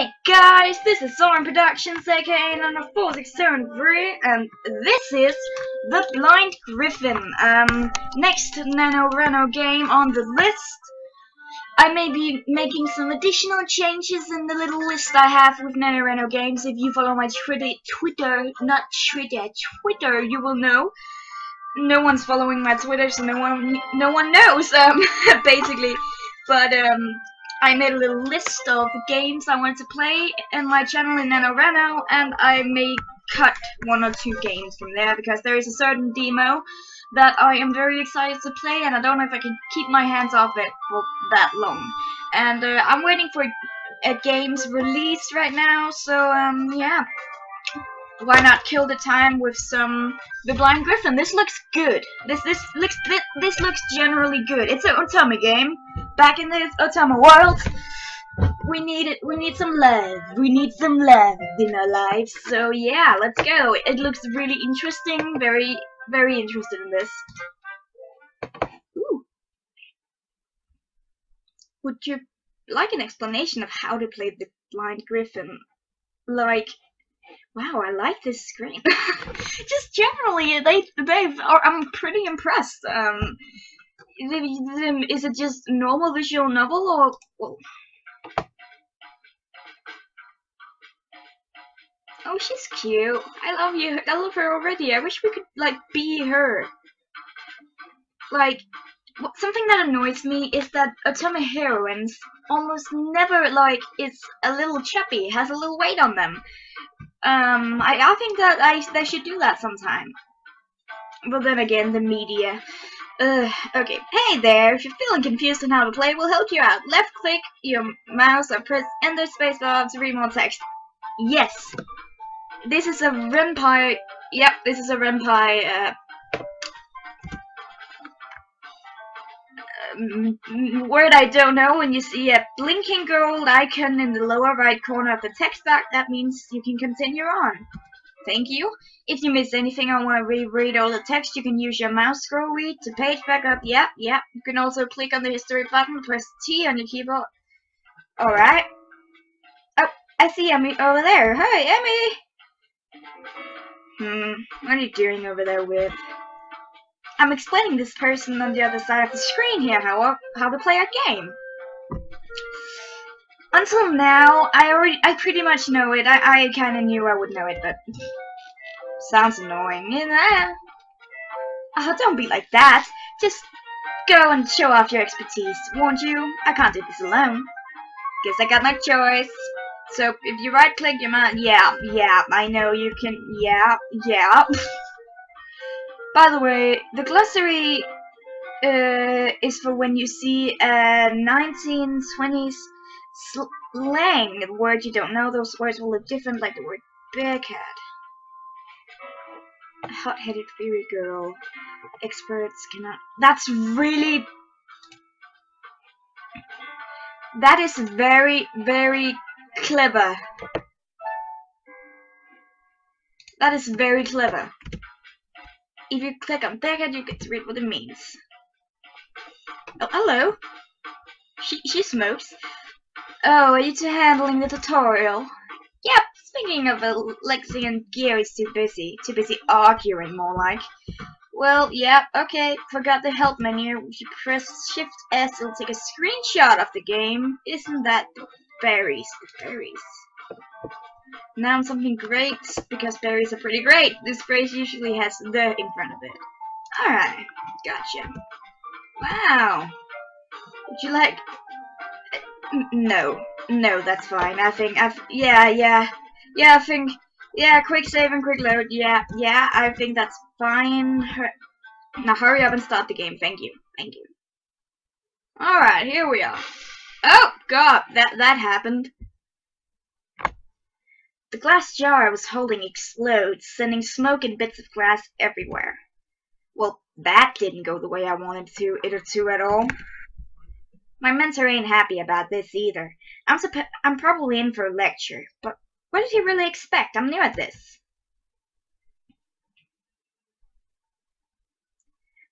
Hey guys, this is Soren Productions, aka Number 4673, and this is The Blind Griffin. Next NaNoWriMo game on the list. I may be making some additional changes in the little list I have with NaNoWriMo games. If you follow my Twitter, you will know. No one's following my Twitter, so no one knows, basically. But, I made a little list of games I wanted to play in my channel in NaNoWriMo, and I may cut 1 or 2 games from there because there is a certain demo that I am very excited to play, and I don't know if I can keep my hands off it for that long. And I'm waiting for a game's release right now, so yeah. Why not kill the time with some The Blind Griffin? This looks good. This looks generally good. It's an Otome game. Back in the Otome world, we need some love. We need some love in our lives. So yeah, let's go. It looks really interesting. Very interested in this. Ooh. Would you like an explanation of how to play The Blind Griffin? Like, wow, I like this screen. Just generally, I'm pretty impressed. Is it just normal visual novel or? Well, oh, she's cute. I love her already. I wish we could like be her. Like, something that annoys me is that Otome heroines almost never like is a little chubby, has a little weight on them. I think that they should do that sometime. But then again, the media. Okay. Hey there, if you're feeling confused on how to play, we'll help you out. Left click your mouse or press enter spacebar to read more text. Yes. This is a Renpai. Yep, this is a Renpai, word I don't know. When you see a blinking gold icon in the lower right corner of the text box, that means you can continue on. Thank you. If you miss anything or want to reread all the text, you can use your mouse scroll wheel to page back up. Yep. You can also click on the history button, press T on your keyboard. Alright. Oh, I see Emmy over there. Hi, Emmy! What are you doing over there with? I'm explaining this person on the other side of the screen here how to play a game. Until now, I pretty much know it. I kind of knew I would know it, but sounds annoying. Oh, don't be like that. Just go and show off your expertise, won't you? I can't do this alone. Guess I got no choice. So if you right click your mouse, yeah, I know you can. Yeah. By the way, the glossary is for when you see a 1920s slang word you don't know. Those words will look different, like the word bearcat. Hot-headed fairy girl. Experts cannot. That is very clever. That is very clever. If you click on bearcat, you get to read what it means. Oh, hello. She smokes. Oh, are you two handling the tutorial? Yep. Speaking of, Lexi and Gary's too busy arguing, more like. Well, yep. Okay. Forgot the help menu. If you press Shift S, it'll take a screenshot of the game. Isn't that the berries? The berries. Now something great, because berries are pretty great. This phrase usually has the in front of it. Alright, gotcha. Wow. Would you like... No, that's fine. I think, quick save and quick load. Yeah, I think that's fine. Now hurry up and start the game. Thank you. Alright, here we are. Oh, God, that happened. The glass jar I was holding explodes, sending smoke and bits of glass everywhere. Well, that didn't go the way I wanted it to at all. My mentor ain't happy about this either. I'm probably in for a lecture, but what did he really expect? I'm new at this.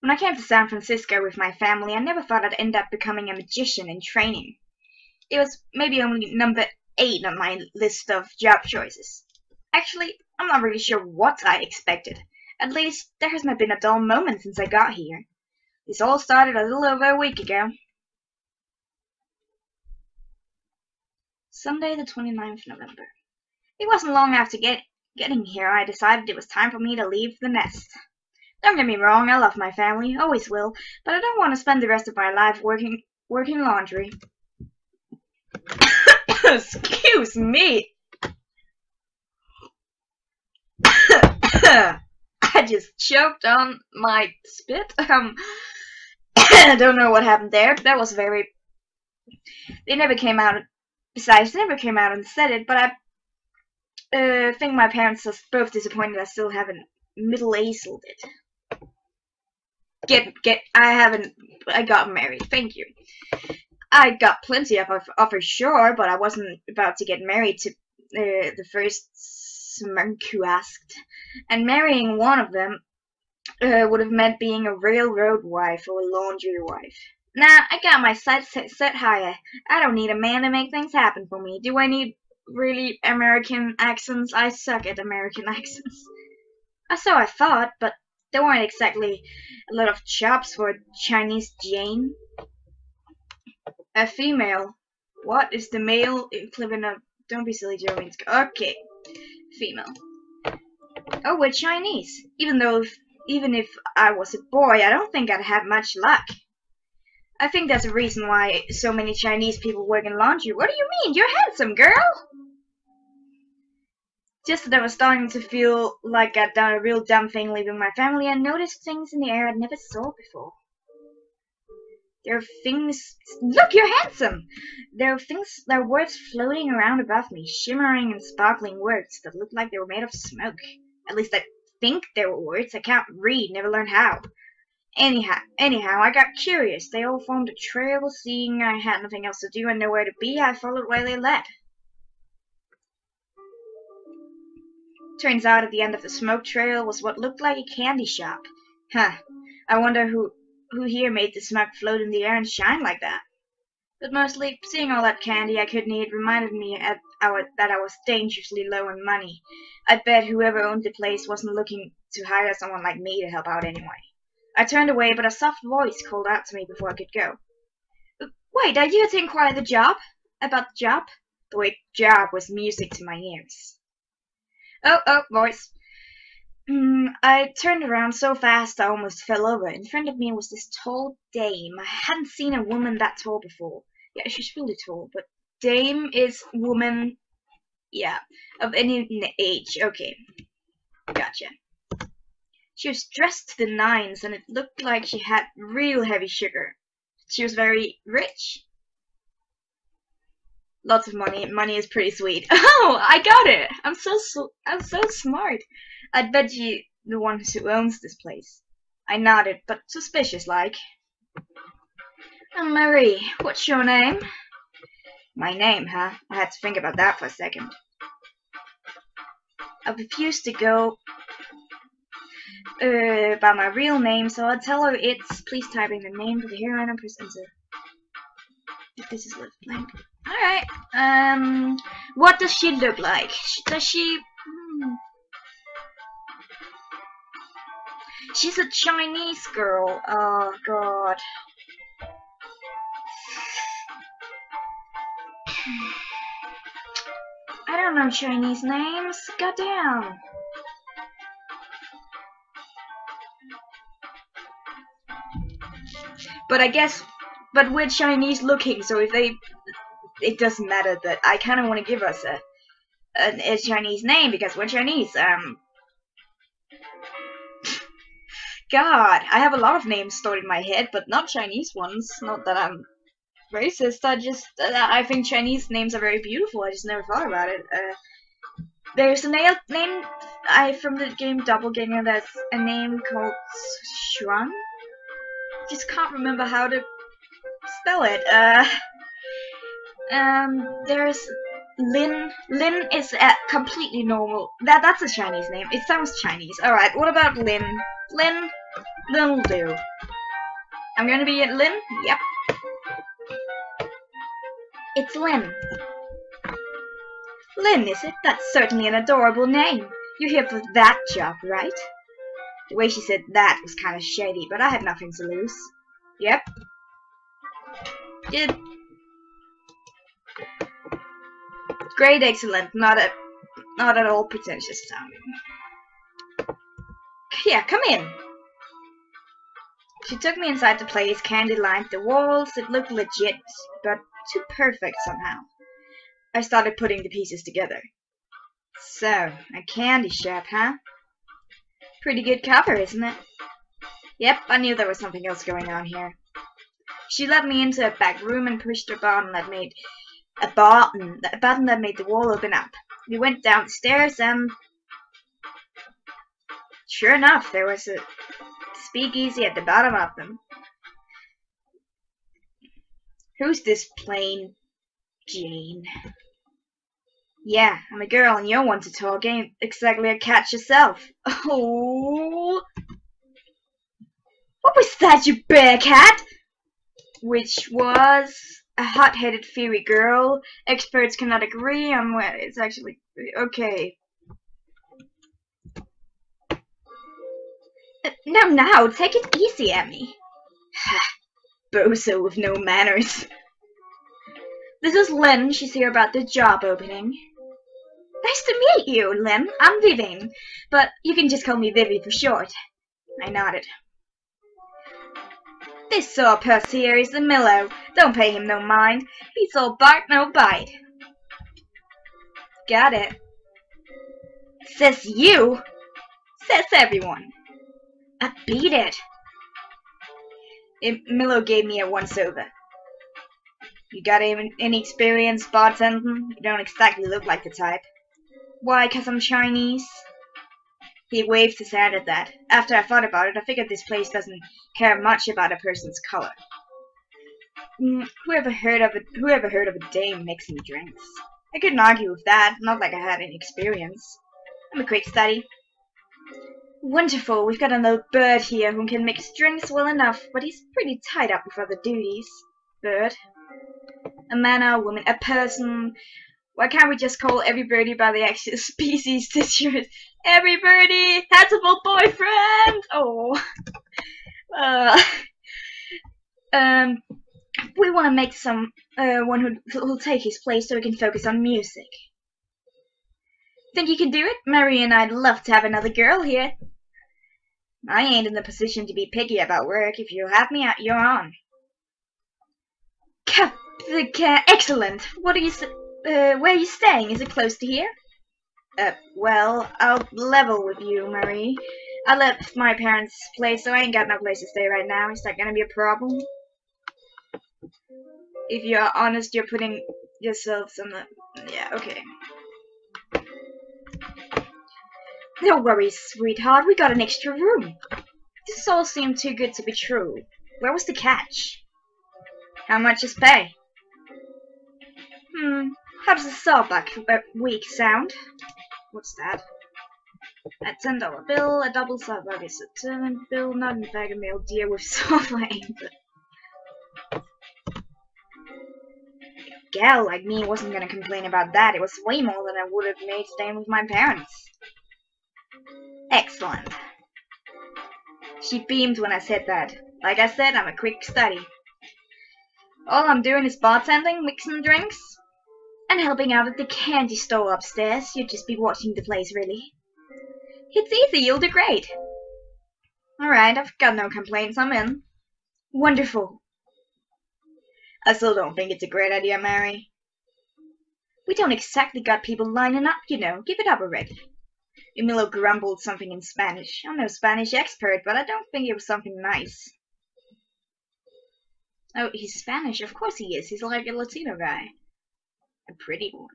When I came to San Francisco with my family, I never thought I'd end up becoming a magician in training. It was maybe only number 8 on my list of job choices. Actually, I'm not really sure what I expected. At least, there hasn't been a dull moment since I got here. This all started a little over a week ago. Sunday the 29th November. It wasn't long after getting here I decided it was time for me to leave the nest. Don't get me wrong, I love my family, always will, but I don't want to spend the rest of my life working laundry. Excuse me! I just choked on my spit. I don't know what happened there. That was very... They never came out... Besides, they never came out and said it, but I think my parents are both disappointed I still haven't middle-aceled it. I got married, thank you. I got plenty of offers, sure, but I wasn't about to get married to the first monk who asked. And marrying one of them would have meant being a railroad wife or a laundry wife. Nah, I got my sights set higher. I don't need a man to make things happen for me. Do I need really American accents? I suck at American accents. So I thought, but there weren't exactly a lot of jobs for a Chinese Jane. A female. What is the male equivalent of... Don't be silly, Joe. Okay. Female. Oh, we're Chinese. Even if I was a boy, I don't think I'd have much luck. I think that's a reason why so many Chinese people work in laundry. What do you mean? You're handsome, girl! Just that I was starting to feel like I'd done a real dumb thing leaving my family, I noticed things in the air I'd never saw before. There are things... Look, you're handsome! There are words floating around above me, shimmering and sparkling words that looked like they were made of smoke. At least I think they were words. I can't read, never learned how. Anyhow, I got curious. They all formed a trail. Seeing I had nothing else to do and nowhere to be, I followed where they led. Turns out at the end of the smoke trail was what looked like a candy shop. Huh. I wonder who here made the smoke float in the air and shine like that. But mostly, seeing all that candy I couldn't eat reminded me that I was dangerously low on money. I bet whoever owned the place wasn't looking to hire someone like me to help out anyway. I turned away, but a soft voice called out to me before I could go. Wait, are you here to inquire about the job? The word job was music to my ears. Oh, voice. I turned around so fast I almost fell over. In front of me was this tall dame. I hadn't seen a woman that tall before. Yeah, she's really tall, but dame is woman, yeah, of any age. Okay, gotcha. She was dressed to the nines, and it looked like she had real heavy sugar. She was very rich. Lots of money. Money is pretty sweet. Oh, I got it! I'm so smart. I'd bet you the one who owns this place. I nodded, but suspicious-like. Marie, what's your name? My name, huh? I had to think about that for a second. I refused to go by my real name, so I'd tell her it's... Please type in the name of the heroine and presenter. If this is left blank. Alright. What does she look like? Does she... She's a Chinese girl. Oh, God. I don't know Chinese names. Goddamn. But we're Chinese looking, so if it doesn't matter that I kind of want to give us a Chinese name because we're Chinese. God, I have a lot of names stored in my head, but not Chinese ones. Not that I'm racist. I think Chinese names are very beautiful. I just never thought about it. There's a name from the game Doppelganger. That's a name called Xuan. Just can't remember how to spell it. There's Lin. Lin is a completely normal. That's a Chinese name. It sounds Chinese. All right. What about Lin? Lin will do. I'm gonna be at Lin. Yep. It's Lin. Lynn, is it? That's certainly an adorable name. You're here for that job, right? The way she said that was kind of shady, but I had nothing to lose. Yep. Great, excellent, not at all pretentious sounding. Yeah, come in. She took me inside the place, candy lined the walls. It looked legit, but too perfect somehow. I started putting the pieces together. So, a candy shop, huh? Pretty good cover, isn't it? Yep, I knew there was something else going on here. She led me into a back room and pushed a button that made the wall open up. We went down the stairs and sure enough, there was a speakeasy at the bottom of them. Who's this plain Jane? Yeah, I'm a girl and you're one to talk. Ain't exactly a catch yourself. Oh, what was that, you bear cat? Which was a hot-headed, fiery girl. Experts cannot agree on what it's actually. Okay. No, take it easy, Emmy. Bozo with no manners. This is Lynn. She's here about the job opening. Nice to meet you, Lynn. I'm Vivian, but you can just call me Vivi for short. I nodded. This sawpuss here is the Milo. Don't pay him no mind. He's all bark, no bite. Got it. Says you. Says everyone. I beat it. Milo gave me a once-over. You got any experience bartending? You don't exactly look like the type. Why, 'cause I'm Chinese? He waved his hand at that. After I thought about it, I figured this place doesn't care much about a person's color. Whoever heard of a dame mixing drinks? I couldn't argue with that, not like I had any experience. I'm a quick study. Wonderful, we've got another bird here who can mix drinks well enough, but he's pretty tied up with other duties. Bird? A man or a woman? A person? Why can't we just call every birdie by the actual species this year? Every birdie has a full boyfriend! Oh. We want to make one who'll take his place so we can focus on music. Think you can do it? Mary and I'd love to have another girl here. I ain't in the position to be picky about work. If you have me, you're on. Excellent. What are you? Where are you staying? Is it close to here? Well, I'll level with you, Marie. I left my parents' place, so I ain't got no place to stay right now. Is that gonna be a problem? If you're honest, you're putting yourselves on the... Yeah, okay. No worries, sweetheart. We got an extra room. This all seemed too good to be true. Where was the catch? How much is pay? How does a sawbuck week sound? What's that? A $10 bill, a double sawbuck is a $10 bill, not in bag of mail deer with software anchor. A gal like me wasn't gonna complain about that. It was way more than I would have made staying with my parents. Excellent. She beamed when I said that. Like I said, I'm a quick study. All I'm doing is bartending, mixing drinks, and helping out at the candy store upstairs. You'd just be watching the place, really. It's easy, you'll do great. Alright, I've got no complaints, I'm in. Wonderful. I still don't think it's a great idea, Mary. We don't exactly got people lining up, you know. Give it up already. Emilio grumbled something in Spanish. I'm no Spanish expert, but I don't think it was something nice. Oh, he's Spanish? Of course he is. He's like a Latino guy. A pretty one.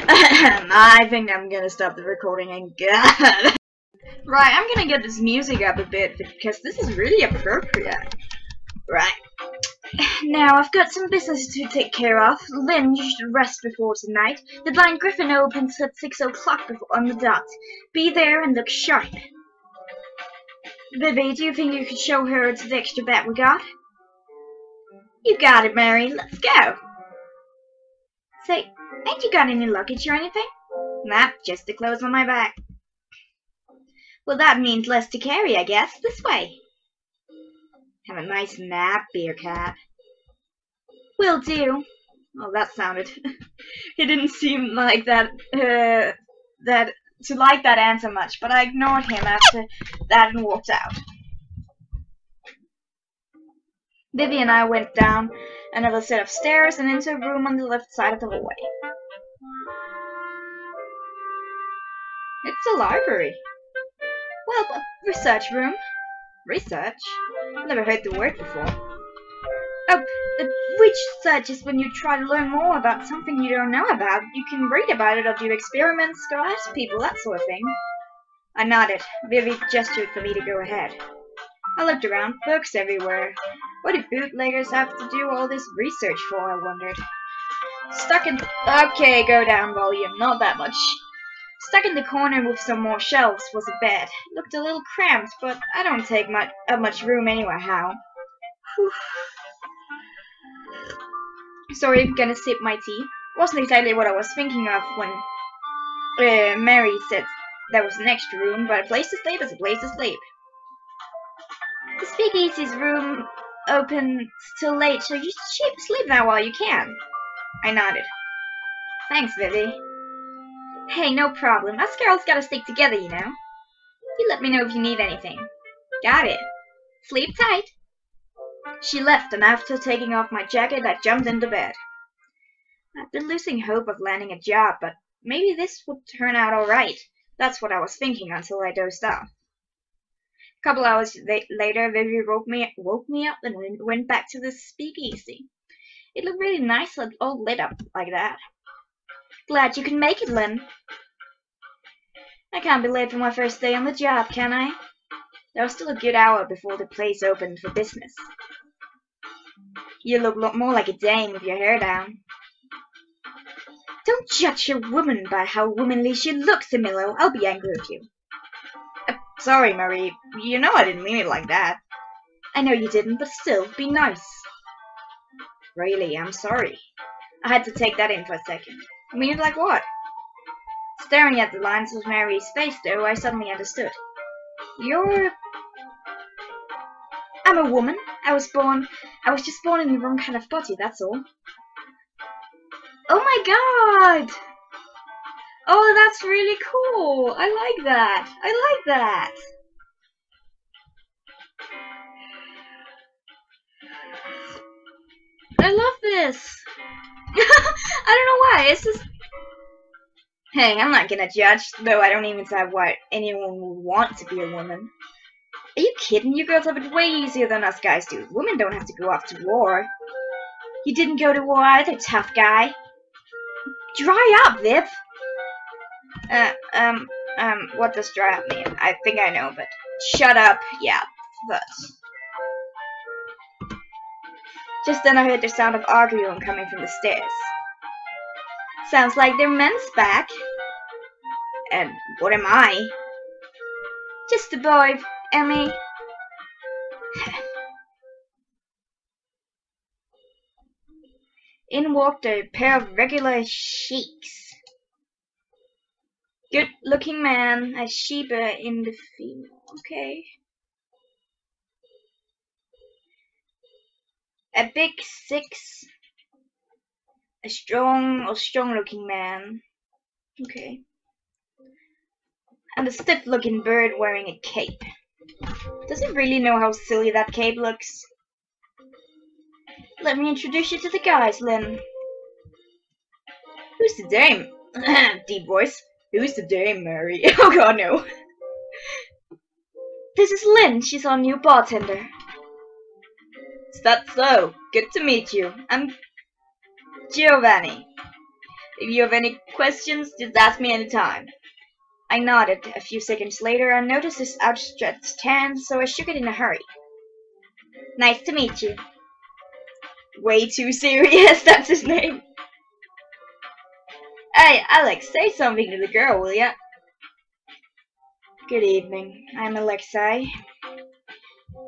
I think I'm gonna stop the recording and God. Right, I'm gonna get this music up a bit because this is really appropriate. Right. Now, I've got some business to take care of. Lynn, you should rest before tonight. The blind Griffin opens at 6 o'clock on the dot. Be there and look sharp. Vivi, do you think you could show her to the extra bed we got? You got it, Mary. Let's go. Say, Ain't you got any luggage or anything? Nah, just the clothes on my back. Well, that means less to carry, I guess. This way. Have a nice nap, beer cat. Will do. Oh, that sounded... He didn't seem like that, to like that answer much, but I ignored him after that and walked out. Vivi and I went down another set of stairs and into a room on the left side of the hallway. It's a library. Well, a research room. Research? Never heard the word before. Oh, research is when you try to learn more about something you don't know about. You can read about it or do experiments, go ask people, that sort of thing. I nodded. Vivi gestured for me to go ahead. I looked around, books everywhere. What do bootleggers have to do all this research for, I wondered. Okay, go down volume, not that much. Stuck in the corner with some more shelves was a bed. Looked a little cramped, but I don't take much room anyway, how? Sorry, I'm gonna sip my tea. Wasn't exactly what I was thinking of when Mary said there was an extra room, but a place to sleep is a place to sleep. The Speakeasy's room opens till late, so you sleep there while you can. I nodded. Thanks, Vivi. Hey, no problem. Us girls gotta stick together, you know. You let me know if you need anything. Got it. Sleep tight. She left, and after taking off my jacket, I jumped into bed. I've been losing hope of landing a job, but maybe this would turn out alright. That's what I was thinking until I dozed off. A couple hours later, Vivi woke me up and went back to the Speakeasy. It looked really nice, all lit up like that. Glad you can make it, Lynn. I can't be late for my first day on the job, can I? There was still a good hour before the place opened for business. You look more like a dame with your hair down. Don't judge a woman by how womanly she looks, Emilio. I'll be angry with you. Sorry, Marie. You know I didn't mean it like that. I know you didn't, but still, be nice. Really, I'm sorry. I had to take that in for a second. You mean it like what? Staring at the lines of Mary's face, though, I suddenly understood. I'm a woman. I was just born in the wrong kind of body, that's all. Oh my god! Oh, that's really cool! I like that! I like that! I love this! I don't know why, it's just... Hey, I'm not gonna judge, though I don't even see why anyone would want to be a woman. Are you kidding? You girls have it way easier than us guys do. Women don't have to go off to war. You didn't go to war either, tough guy. Dry up, Viv! What does dry up mean? I think I know, but... Shut up, yeah, but... Just then I heard the sound of arguing coming from the stairs. Sounds like their men's back. And what am I? Just a boy, Emmy. In walked a pair of regular sheiks. Good-looking man, a Sheba in the female. Okay. A big six. A strong-looking man. Okay. And a stiff-looking bird wearing a cape. Does he really know how silly that cape looks? Let me introduce you to the guys, Lynn. Who's the dame? Deep voice. Who's the dame, Mary? Oh god, no. This is Lynn. She's our new bartender. Is that so? Good to meet you. I'm Giovanni. If you have any questions, just ask me anytime. I nodded. A few seconds later, I noticed his outstretched hand, so I shook it in a hurry. Nice to meet you. Way too serious, that's his name. Hey, Alex, say something to the girl, will ya? Good evening, I'm Alexei.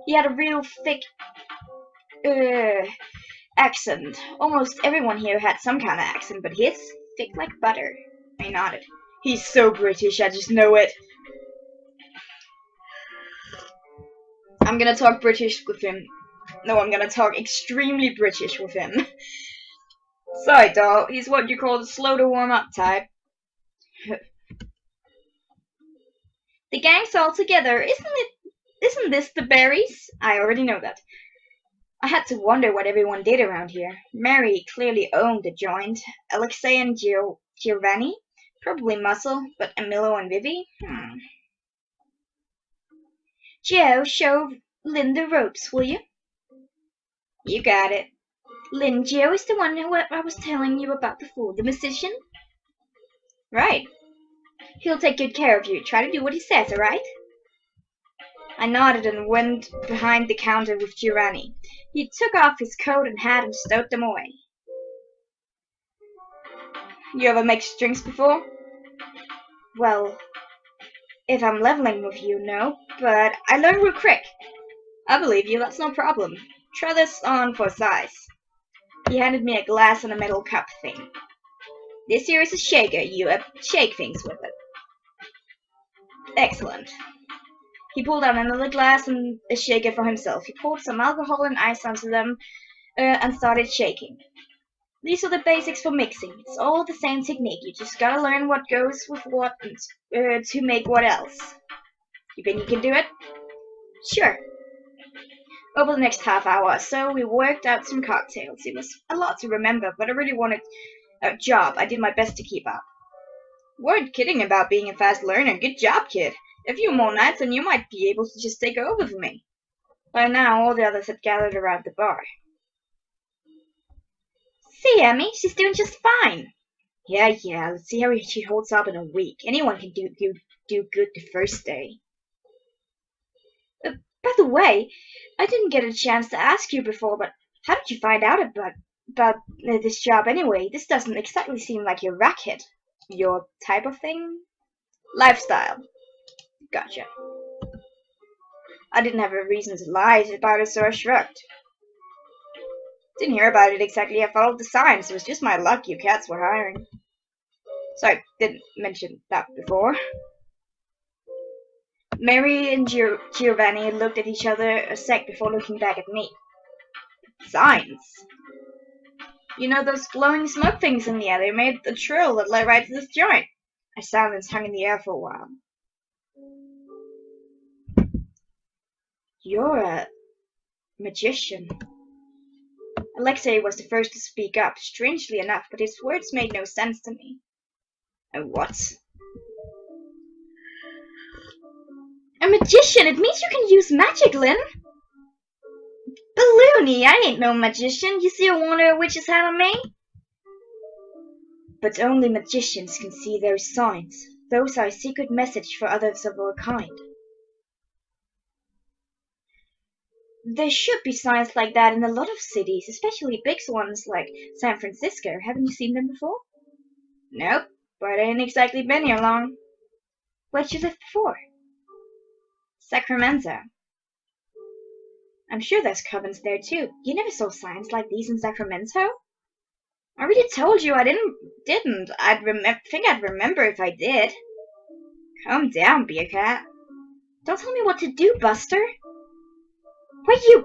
He had a real thick, accent. Almost everyone here had some kind of accent, but his? thick like butter. I nodded. He's so British, I just know it. I'm gonna talk British with him. No, I'm gonna talk extremely British with him. Sorry, doll. He's what you call the slow to warm up type. The gang's all together, isn't this the berries? I already know that. I had to wonder what everyone did around here. Mary clearly owned the joint. Alexei and Giovanni? Probably Muscle, but Emilio and Vivi? Joe, show Lynn the ropes, will you? You got it. Lynn, Joe is the one who I was telling you about before, the musician? Right. He'll take good care of you. Try to do what he says, alright? I nodded and went behind the counter with Giovanni. He took off his coat and hat and stowed them away. You ever make drinks before? Well, if I'm leveling with you, no, but I learned real quick. I believe you, that's no problem. Try this on for size. He handed me a glass and a metal cup thing. This here is a shaker. You shake things with it. Excellent. He pulled out another glass and a shaker for himself. He poured some alcohol and ice onto them and started shaking. These are the basics for mixing. It's all the same technique. You just gotta learn what goes with what to make what else. You think you can do it? Sure. Over the next half hour or so, we worked out some cocktails. It was a lot to remember, but I really wanted a job. I did my best to keep up. Weren't kidding about being a fast learner. Good job, kid. A few more nights and you might be able to just take over for me. By now, all the others had gathered around the bar. See, Emmy, she's doing just fine. Yeah, let's see how she holds up in a week. Anyone can do good the first day. By the way, I didn't get a chance to ask you before, but how did you find out about this job anyway? This doesn't exactly seem like your racket. Your type of thing? Lifestyle. Gotcha. I didn't have a reason to lie about it, so I shrugged. Didn't hear about it exactly. I followed the signs. It was just my luck you cats were hiring. So I didn't mention that before. Mary and Giovanni looked at each other a sec before looking back at me. Signs? You know those glowing smoke things in the air? They made the trail that led right to this joint. I sounded and hung in the air for a while. You're a magician. Alexei was the first to speak up, strangely enough, but his words made no sense to me. A what? A magician! It means you can use magic, Lynn! Balloony! I ain't no magician. You see a wonder a witch's hat on me? But only magicians can see those signs. Those are a secret message for others of our kind. There should be signs like that in a lot of cities, especially big ones like San Francisco. Haven't you seen them before? Nope, but I ain't exactly been here long. Where'd you live before? Sacramento. I'm sure there's covens there too. You never saw signs like these in Sacramento? I already told you I didn't. Think I'd remember if I did. Calm down, Beer Cat. Don't tell me what to do, Buster. What you...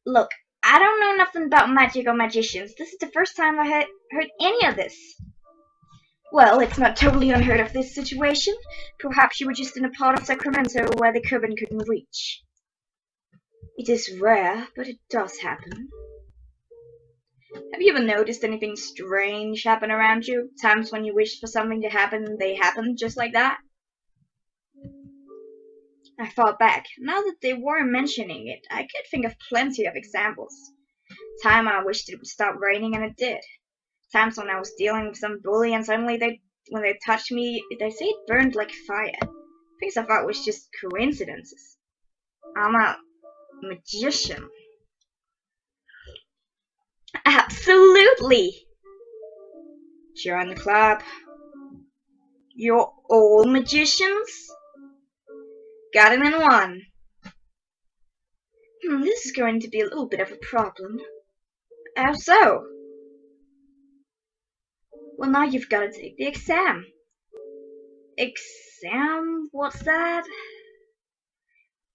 Look, I don't know nothing about magic or magicians. This is the first time I heard any of this. Well, it's not totally unheard of, this situation. Perhaps you were just in a part of Sacramento where the coven couldn't reach. It is rare, but it does happen. Have you ever noticed anything strange happen around you? Times when you wished for something to happen and they happened just like that? I thought back. Now that they were mentioning it, I could think of plenty of examples. Time I wished it would stop raining and it did. Times when I was dealing with some bully and suddenly when they touched me, they say it burned like fire. Things I thought was just coincidences. I'm a magician. Absolutely! Join the club. You're all magicians? Got it in one. This is going to be a little bit of a problem. How so? Well, now you've got to take the exam. Exam? What's that?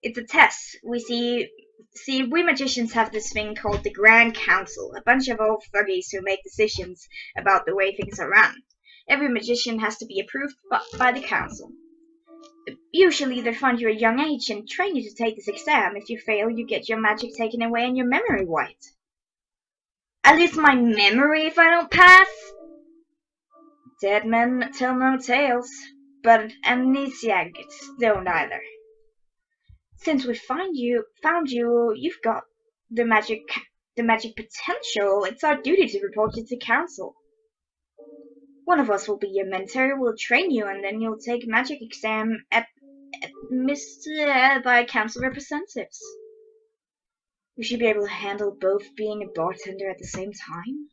It's a test. We magicians have this thing called the Grand Council, a bunch of old thuggies who make decisions about the way things are run. Every magician has to be approved by the council. Usually they find you at a young age and train you to take this exam. If you fail, you get your magic taken away and your memory wiped. I lose my memory if I don't pass? Dead men tell no tales, but amnesiacs don't either. Since we found you, you've got the magic potential. It's our duty to report you to council. One of us will be your mentor, will train you, and then you'll take a magic exam administered by council representatives. You should be able to handle both being a bartender at the same time.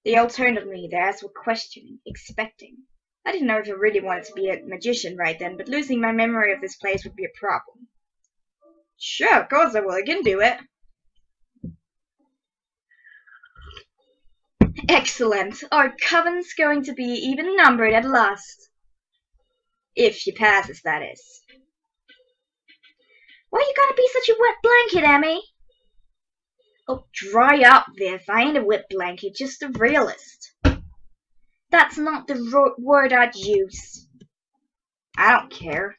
They all turned on me, their eyes were questioning, expecting. I didn't know if I really wanted to be a magician right then, but losing my memory of this place would be a problem. Sure, of course I will. I can do it. Excellent. Our coven's going to be even numbered at last. If she passes, that is. Why you gotta be such a wet blanket, Emmy? Oh, dry up, Viv. I ain't a wet blanket, just a realist. That's not the word I'd use. I don't care.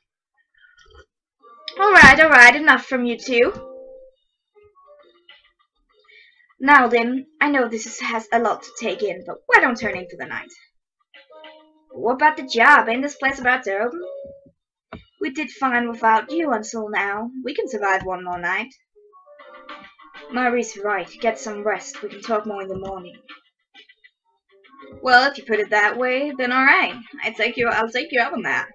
Alright, enough from you two. Now then, I know this has a lot to take in, but why don't turn into the night? What about the job? Ain't this place about to open? We did fine without you until now. We can survive one more night. Marie's right. Get some rest. We can talk more in the morning. Well, if you put it that way, then alright. I'll take you up on that.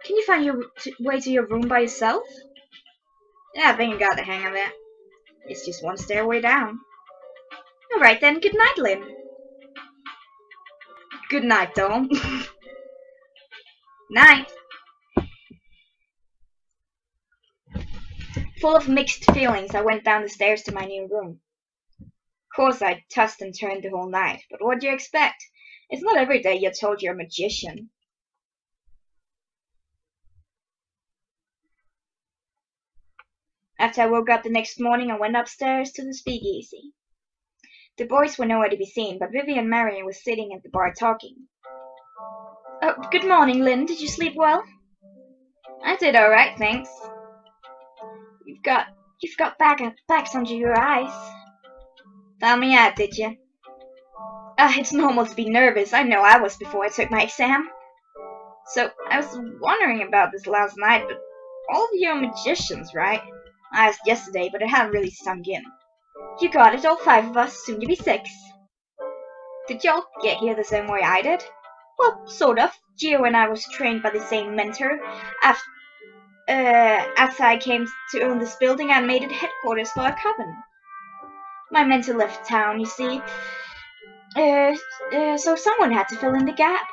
Can you find your way to your room by yourself? Yeah, I think I got the hang of it. It's just one stairway down. Alright then, good night, Lynn. Good night, Dom. Night. Full of mixed feelings, I went down the stairs to my new room. Of course, I tossed and turned the whole night, but what do you expect? It's not every day you're told you're a magician. After I woke up the next morning, I went upstairs to the speakeasy. The boys were nowhere to be seen, but Vivian and Marion were sitting at the bar talking. Oh, good morning, Lynn. Did you sleep well? I did alright, thanks. You've got bags under your eyes. Found me out, did you? It's normal to be nervous. I know I was before I took my exam. So, I was wondering about this last night, but all of you are magicians, right? I asked yesterday, but it hadn't really sunk in. You got it, all 5 of us, soon to be 6. Did y'all get here the same way I did? Well, sort of. Gio and I was trained by the same mentor. After I came to own this building, I made it headquarters for our coven. My mentor left town, you see. So someone had to fill in the gap.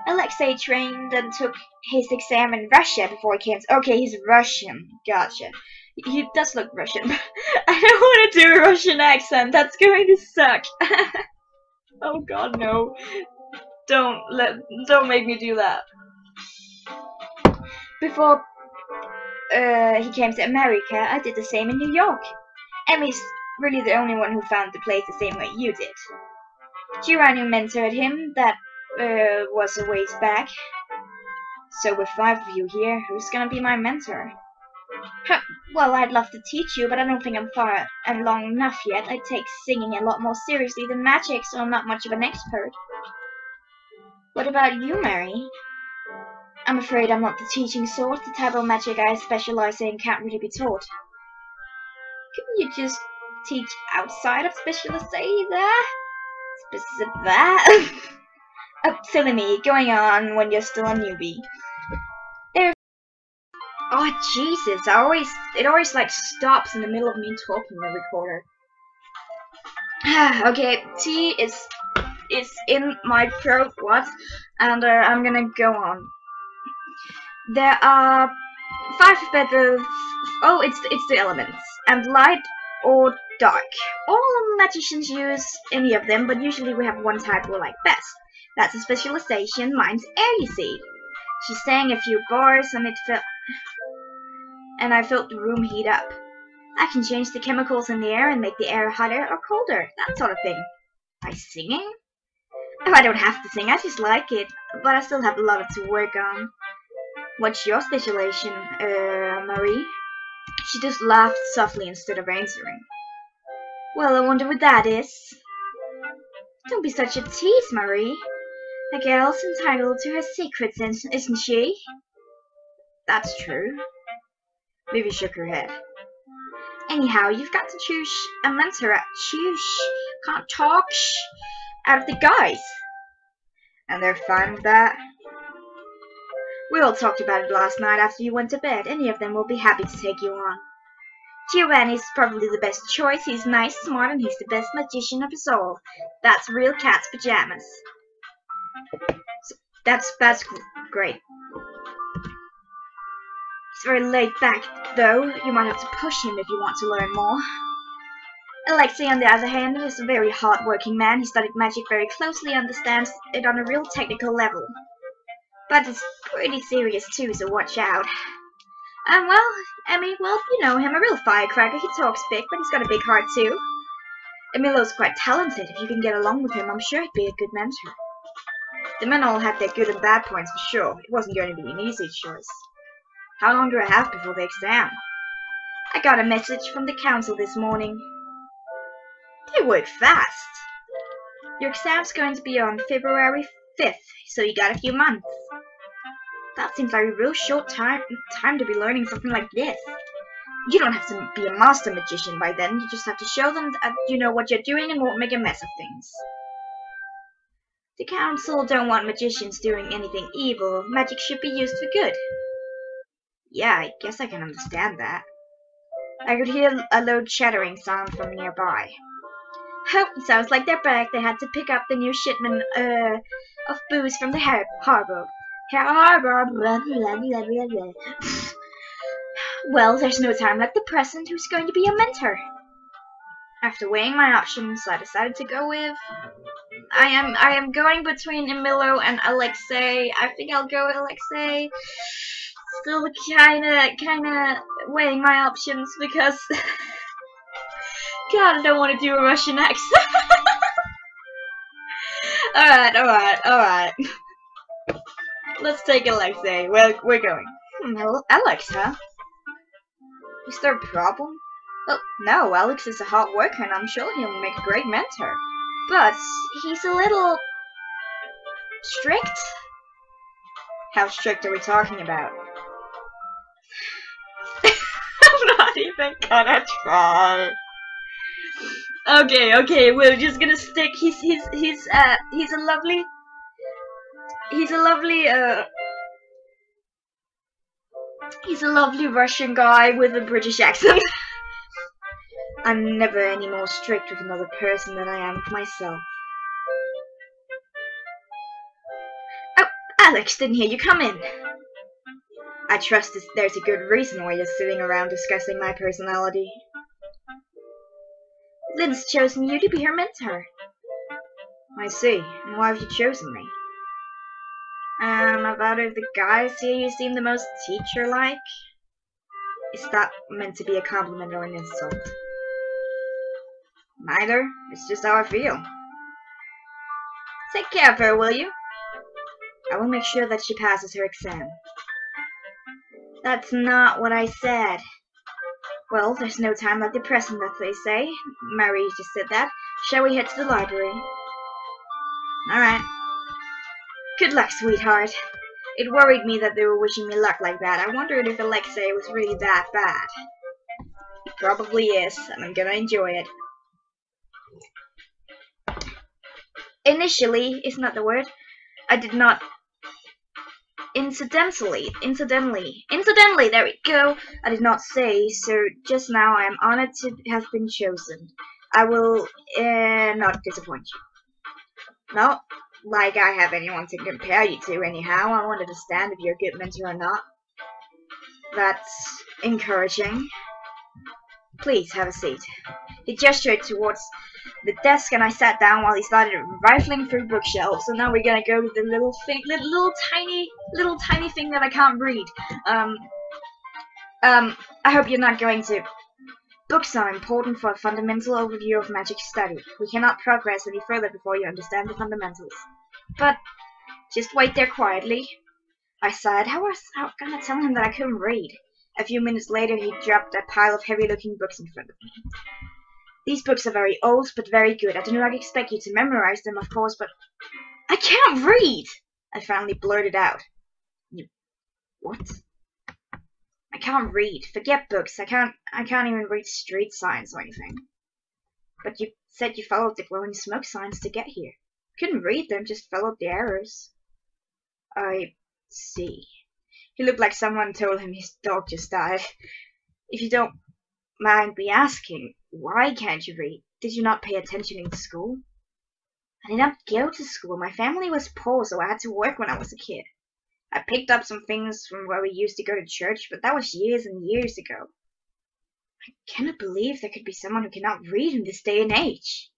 Alexei trained and took his exam in Russia before he came to— Okay, he's Russian. Gotcha. He does look Russian. I don't want to do a Russian accent. That's going to suck. Oh god, no. Don't make me do that. Before he came to America, I did the same in New York. Emmy's really the only one who found the place the same way you did. Girani mentored him. That was a ways back. So with 5 of you here, who's gonna be my mentor? Huh, well, I'd love to teach you, but I don't think I'm far along enough yet. I take singing a lot more seriously than magic, so I'm not much of an expert. What about you, Mary? I'm afraid I'm not the teaching sort. The type of magic I specialize in can't really be taught. Couldn't you just teach outside of specialty there? Silly me, going on when you're still a newbie. Oh Jesus! It always like stops in the middle of me talking in the recorder. Okay, tea is in my throat. What? And I'm gonna go on. There are 5 better. Oh, it's the elements and light, or dark. All magicians use any of them, but usually we have one type we like best. That's a specialization. Mine's air, you see. She sang a few bars and I felt the room heat up. I can change the chemicals in the air and make the air hotter or colder, that sort of thing. By singing? Oh, I don't have to sing, I just like it, but I still have a lot to work on. What's your specialization, Marie? She just laughed softly instead of answering. Well, I wonder what that is. Don't be such a tease, Marie. A girl's entitled to her secrets, isn't she? That's true. Vivi shook her head. Anyhow, you've got to choose a mentor can't talk out of the guys. And they're fine with that? We all talked about it last night after you went to bed. Any of them will be happy to take you on. Giovanni's probably the best choice. He's nice, smart, and he's the best magician of us all. That's real cat's pajamas. So that's great. He's very laid back, though. You might have to push him if you want to learn more. Alexei, on the other hand, is a very hard-working man. He studied magic very closely, understands it on a real technical level. But it's pretty serious too, so watch out. Well, Emmy, well, you know him, a real firecracker. He talks big, but he's got a big heart too. Emilo's quite talented. If you can get along with him, I'm sure he'd be a good mentor. The men all had their good and bad points for sure. It wasn't going to be an easy choice. How long do I have before the exam? I got a message from the council this morning. They work fast. Your exam's going to be on February 5th, so you got a few months. That seems like a real short time to be learning something like this. You don't have to be a master magician by then. You just have to show them that you know what you're doing and won't make a mess of things. The council don't want magicians doing anything evil. Magic should be used for good. Yeah, I guess I can understand that. I could hear a low chattering sound from nearby. Oh, it sounds like they're back. They had to pick up the new shipment of booze from the harbor. Well, there's no time like the present. Who's going to be a mentor? After weighing my options, I decided to go with... I am going between Emilio and Alexei. I think I'll go with Alexei. Still kinda weighing my options because... God, I don't want to do a Russian accent. Alright. Let's take Alexei. Well, we're going. Alex, huh? Is there a problem? Well, no, Alex is a hard worker and I'm sure he'll make a great mentor. But he's a little... strict? How strict are we talking about? I'm not even gonna try. Okay, we're just gonna stick. He's a lovely Russian guy with a British accent. I'm never any more strict with another person than I am with myself. Oh, Alex, didn't hear you come in. I trust there's a good reason why you're sitting around discussing my personality. Lynn's chosen you to be her mentor. I see. And why have you chosen me? About the guys here, you seem the most teacher-like. Is that meant to be a compliment or an insult? Neither. It's just how I feel. Take care of her, will you? I will make sure that she passes her exam. That's not what I said. Well, there's no time like the present, as they say. Mary just said that. Shall we head to the library? Alright. Good luck, sweetheart. It worried me that they were wishing me luck like that. I wondered if Alexei was really that bad. He probably is, and I'm gonna enjoy it. Initially is not the word. I did not... Incidentally, there we go. I did not say, so just now I am honored to have been chosen. I will not disappoint you. No, like I have anyone to compare you to anyhow. I won't understand if you're a good mentor or not. That's encouraging. Please have a seat. He gestured towards the desk, and I sat down while he started rifling through bookshelves. So now we're gonna go to the little thing, little tiny thing that I can't read. I hope you're not going to. Books are important for a fundamental overview of magic study. We cannot progress any further before you understand the fundamentals. But just wait there quietly. I sighed. How was I gonna tell him that I couldn't read? A few minutes later, he dropped a pile of heavy-looking books in front of me. These books are very old, but very good. I do not expect you to memorize them, of course, but I can't read! I finally blurted out. What? I can't read. Forget books. I can't even read street signs or anything. But you said you followed the glowing smoke signs to get here. Couldn't read them, just followed the arrows. I see. He looked like someone told him his dog just died. If you don't mind me asking, why can't you read? Did you not pay attention in school? I did not go to school. My family was poor, so I had to work when I was a kid. I picked up some things from where we used to go to church, but that was years and years ago. I cannot believe there could be someone who cannot read in this day and age.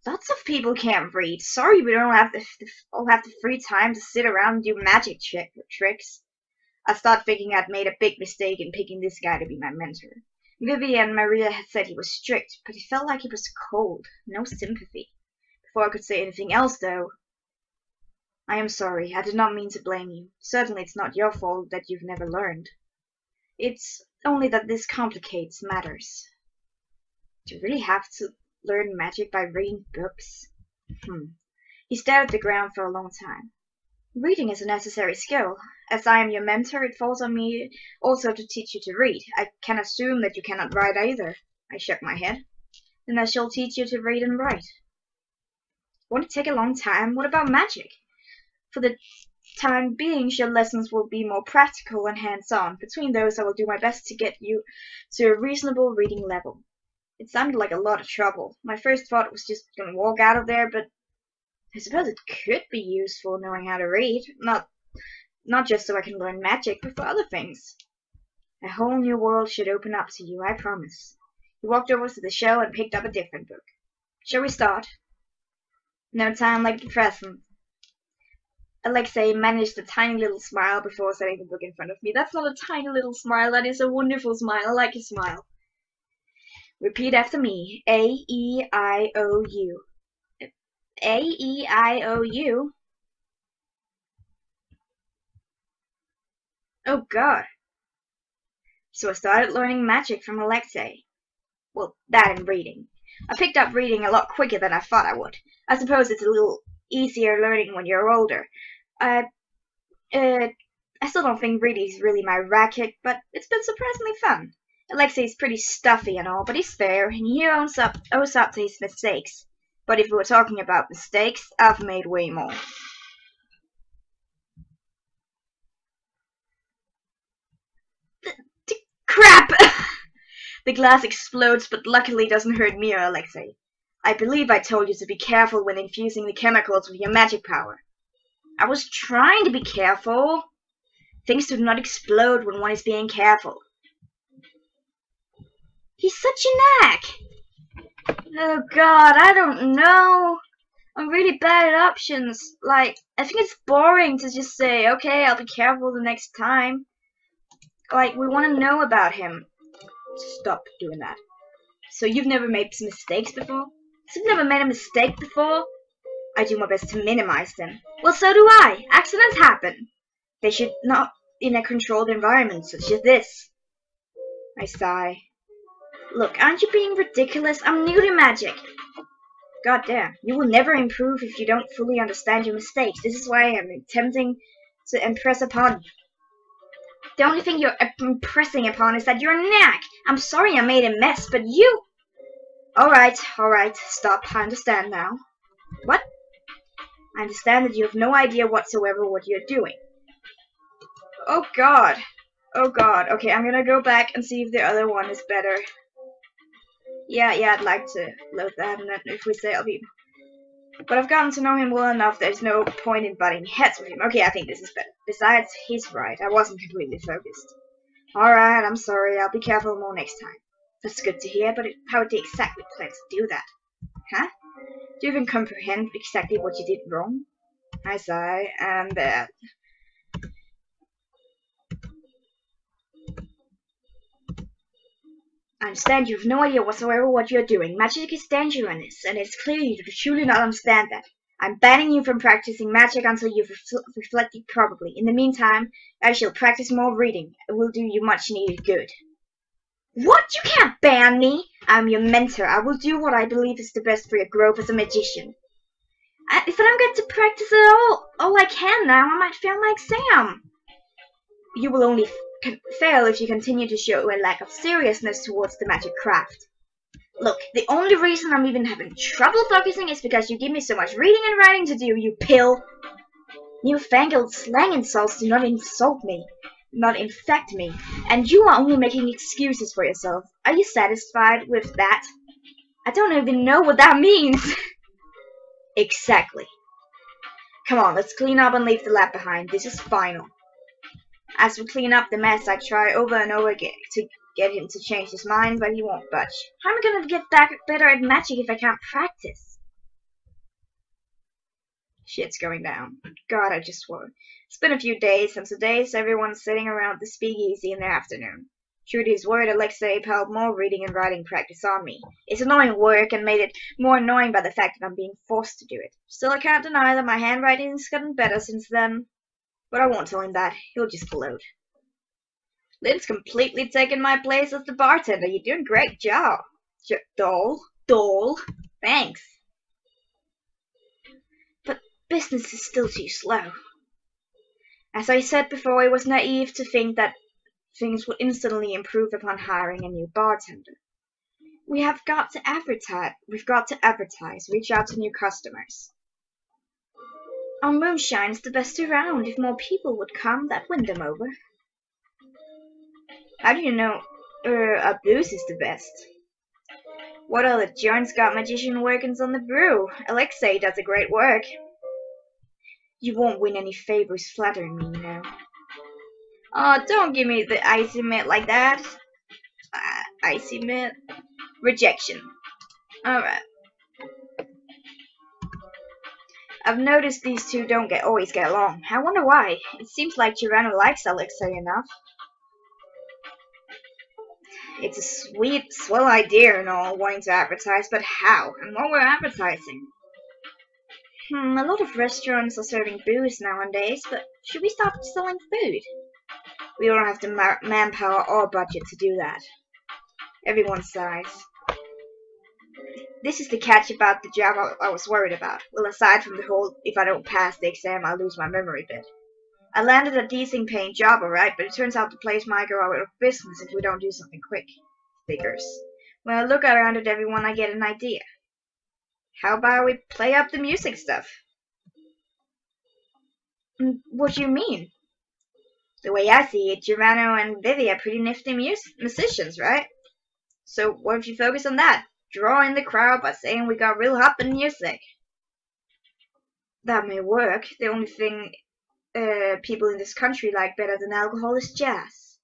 Lots of people can't read. Sorry, we don't have the free time to sit around and do magic tricks. I started thinking I'd made a big mistake in picking this guy to be my mentor. Vivi and Maria had said he was strict, but he felt like he was cold. No sympathy. Before I could say anything else, though, I am sorry. I did not mean to blame you. Certainly it's not your fault that you've never learned. It's only that this complicates matters. Do you really have to learn magic by reading books? He stared at the ground for a long time. Reading is a necessary skill. As I am your mentor, it falls on me also to teach you to read. I can assume that you cannot write either. I shook my head. Then I shall teach you to read and write. Won't it take a long time? What about magic? For the time being, your lessons will be more practical and hands-on. Between those, I will do my best to get you to a reasonable reading level. It sounded like a lot of trouble. My first thought was just going to walk out of there, but I suppose it could be useful knowing how to read. Not just so I can learn magic, but for other things. A whole new world should open up to you, I promise. He walked over to the shelf and picked up a different book. Shall we start? No time like the present. Alexei managed a tiny little smile before setting the book in front of me. That's not a tiny little smile, that is a wonderful smile. I like his smile. Repeat after me. A-E-I-O-U. A-E-I-O-U? Oh god. So I started learning magic from Alexei. Well, that and reading. I picked up reading a lot quicker than I thought I would. I suppose it's a little easier learning when you're older. I still don't think reading is really my racket, but it's been surprisingly fun. Alexei's pretty stuffy and all, but he's fair, and he owns up to his mistakes. But if we were talking about mistakes, I've made way more. Crap! The glass explodes, but luckily doesn't hurt me or Alexei. I believe I told you to be careful when infusing the chemicals with your magic power. I was trying to be careful. Things do not explode when one is being careful. He's such an ack. Oh god, I don't know. I'm really bad at options. Like, I think it's boring to just say, okay, I'll be careful the next time. Like, we want to know about him. Stop doing that. So you've never made mistakes before? So you've never made a mistake before? I do my best to minimize them. Well, so do I. Accidents happen. They should not in a controlled environment such as this. I sigh. Look, aren't you being ridiculous? I'm new to magic. God damn, you will never improve if you don't fully understand your mistakes. This is why I am attempting to impress upon you. The only thing you're impressing upon is that you're a knack. I'm sorry I made a mess, but you... Alright, stop. I understand now. What? I understand that you have no idea whatsoever what you're doing. Oh god. Oh god. Okay, I'm gonna go back and see if the other one is better. Yeah, I'd like to load that, and then if we say I'll be... But I've gotten to know him well enough, there's no point in butting heads with him. Okay, I think this is better. Besides, he's right. I wasn't completely focused. Alright, I'm sorry. I'll be careful more next time. That's good to hear, but how would they exactly plan to do that? Huh? Do you even comprehend exactly what you did wrong? I sigh, and I understand you have no idea whatsoever what you're doing. Magic is dangerous, and it's clear you do truly not understand that. I'm banning you from practicing magic until you've reflected properly. In the meantime, I shall practice more reading. It will do you much needed good. What? You can't ban me! I'm your mentor. I will do what I believe is the best for your growth as a magician. If I don't get to practice at all I can now, I might fail my exam. You will only fail if you continue to show a lack of seriousness towards the magic craft. Look, the only reason I'm even having trouble focusing is because you give me so much reading and writing to do, you pill. Newfangled slang insults do not infect me, and you are only making excuses for yourself. Are you satisfied with that? I don't even know what that means. Exactly. Come on, let's clean up and leave the lab behind. This is final. As we clean up the mess, I try over and over again to get him to change his mind, but he won't budge. How am I gonna get better at magic if I can't practice? Shit's going down. God, I just swore. It's been a few days, and today's everyone's sitting around the speakeasy in the afternoon. True to his word, Alexei piled more reading and writing practice on me. It's annoying work, and made it more annoying by the fact that I'm being forced to do it. Still, I can't deny that my handwriting has gotten better since then. But I won't tell him that. He'll just gloat. Lynn's completely taken my place as the bartender. You're doing a great job. Dole. Thanks. But business is still too slow. As I said before, it was naive to think that things would instantly improve upon hiring a new bartender. We've got to advertise, reach out to new customers. Our moonshine is the best around. If more people would come, that'd win them over. How do you know our booze is the best? What other joint's got magician workings on the brew? Alexei does a great work. You won't win any favors flattering me, you know. Oh, don't give me the icy mitt like that. Icy mitt. Rejection. Alright. I've noticed these two don't always get along. I wonder why. It seems like Girano likes Alexei enough. It's a sweet, swell idea and all, wanting to advertise, but how? And what we're advertising? A lot of restaurants are serving booze nowadays, but should we start selling food? We don't have the manpower or budget to do that. Everyone sighs. This is the catch about the job I was worried about. Well, aside from the whole, if I don't pass the exam, I'll lose my memory bit. I landed a decent paying job, alright, but it turns out the place might go out of business if we don't do something quick. Figures. When I look around at everyone, I get an idea. How about we play up the music stuff? What do you mean? The way I see it, Girano and Vivi are pretty nifty musicians, right? So what if you focus on that? Draw in the crowd by saying we got real hoppin' music. That may work. The only thing people in this country like better than alcohol is jazz.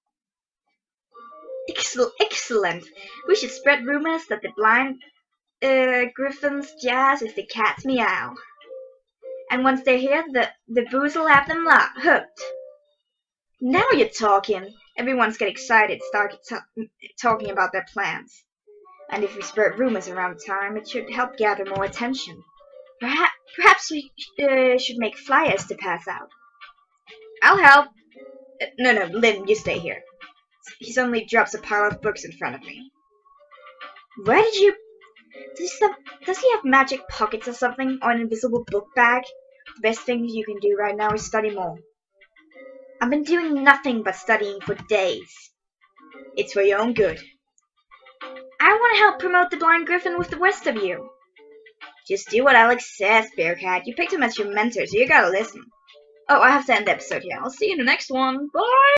Excellent. We should spread rumors that the blind Griffin's jazz is the cat's meow. And once they're here, the booze will have them hooked. Now you're talking. Everyone's get excited, start talking about their plans. And if we spread rumors around town, it should help gather more attention. Perhaps we should make flyers to pass out. I'll help. No, Lynn, you stay here. He suddenly drops a pile of books in front of me. Where did you... Does he have magic pockets or something? Or an invisible book bag? The best thing you can do right now is study more. I've been doing nothing but studying for days. It's for your own good. I want to help promote the blind Griffin with the rest of you. Just do what Alex says, Bearcat. You picked him as your mentor, so you gotta listen. Oh, I have to end the episode here. I'll see you in the next one. Bye!